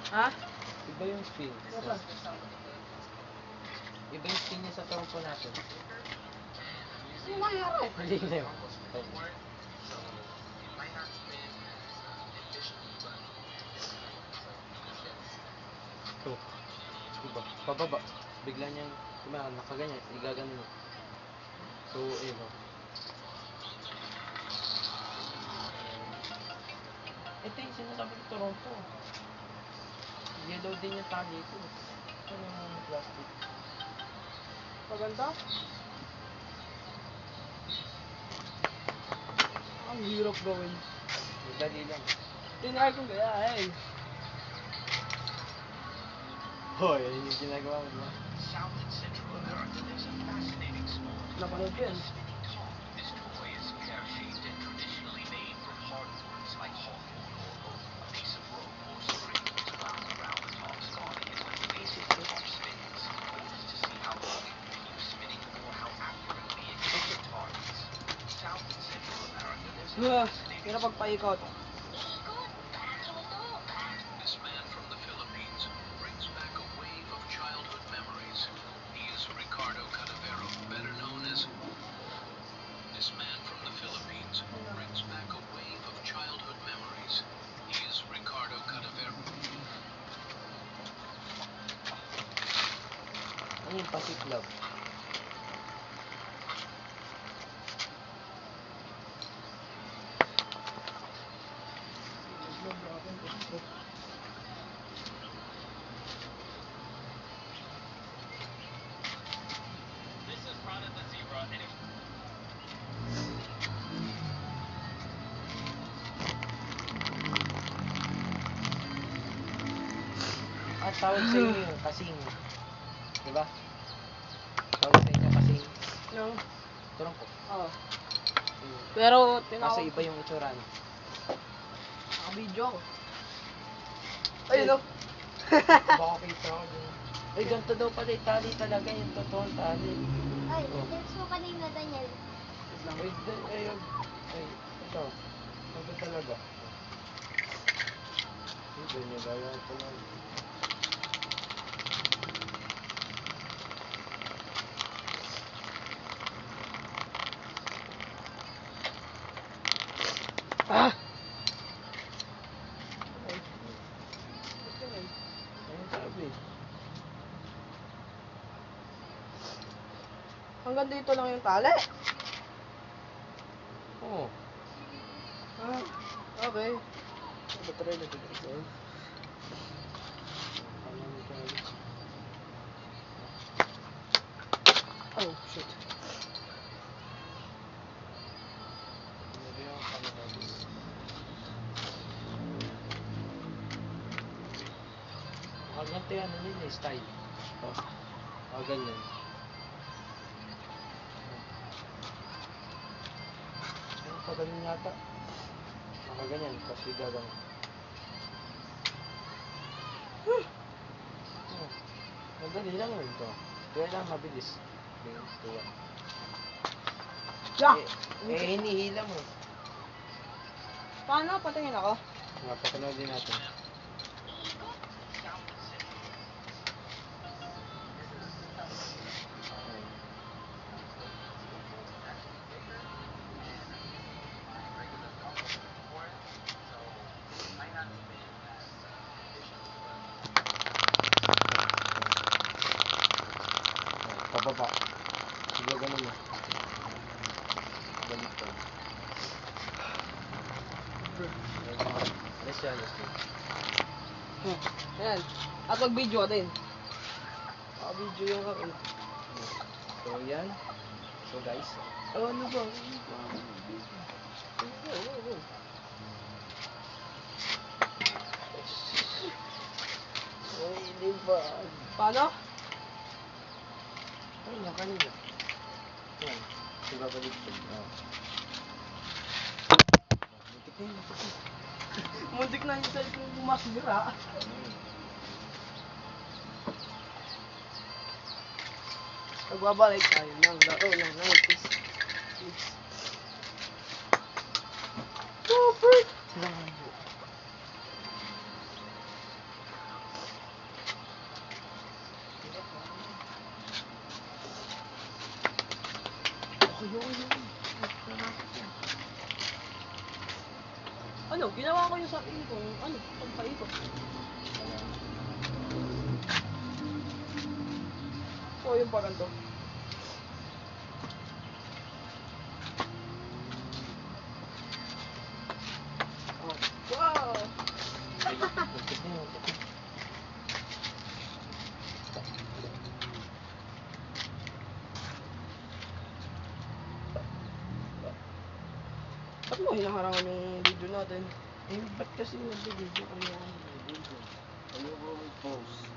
Ha? Iba yung spin. Iba yung spin niya sa trompo natin. Ano nangyari? Hindi na yun. Ito. Diba? Pababa. Bigla niyang, diba, nakaganyan. Igaganon niya. So, ayun o. Ito yung sinasabi ko Toronto. Yellow din yung tali ito. Ito yung plastic. Maganda? Ang hirap gawin. Madali lang. Tinry kong gayahin. Hoy, ayun yung ginagawa mo, diba? Napanood ko yan. Kira pagpaikot. This man from the Philippines brings back a wave of childhood memories. He is Ricardo Cadavero, better known as... This man from the Philippines brings back a wave of childhood memories. He is Ricardo Cadavero. Ano yung Pacific Love? At tawag sa inyo yung kasing. Diba? Tawag sa inyo kasing. No. Turang ko. Oo. Pero, Kasi tinawag iba yung itsura niya. Naka-video ako. Ayun o. Baka kita ako dun. Ay, ganito daw pala tali talaga yung totoong tali. Ay, Oh. text mo kanina, Daniel. Ay, ito. Ito talaga. Ay, ganyan gaya ito lang. Ah! Ayun sabi. Hanggang dito lang yung tali. Oo. Ah, okay. Battery na ito dito. Oh, shit. Ganito yan, ano yun eh, style. Ganyan. Ano pa ganyan yata? Nakaganyan, tapos igaganyan. Madali lang yun ito. Kaya lang mabilis. Tuwa. Yeah! Hinihila mo. Paano? Patingin ako. Papanood din natin. Pababa. Sige, ganun mo. Balik ka. Alis yan, alis yan. Ayan. At mag-video ka din. Video yung karoon. So, yan. So, guys. Ano ba? Ay, di ba? Paano? Kanina, kanina. Yan. Diba balik ko? Muntik na yun, muntik na. Muntik na yung cellphone ko masira. Nagbabalik tayo ng laro ng 90s. Super! yun. Nanasok yan. Ano, ginawa ko yung sarili ko, ano, pagpaikot. So, yung pa ganito. Oh, wow! Buntis na yun. Ba't mo hinaharangan yung video natin? Eh, ba't kasi nag-video kami ako? Ano ko post?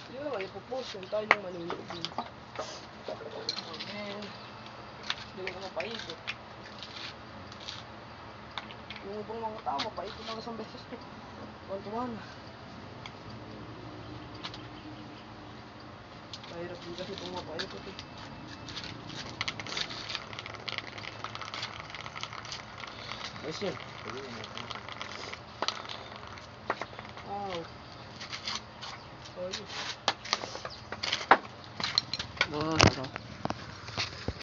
Hindi naman ipopost yun, tayo yung manunood yun. Oh man, hindi ko mapaikot. Yung ibang mga tao, mapaikot lang isang beses to. One-to-one. Mahirap din kasi itong mapaikot eh. Yes, yun. Wow. Sorry. Oo, sarap.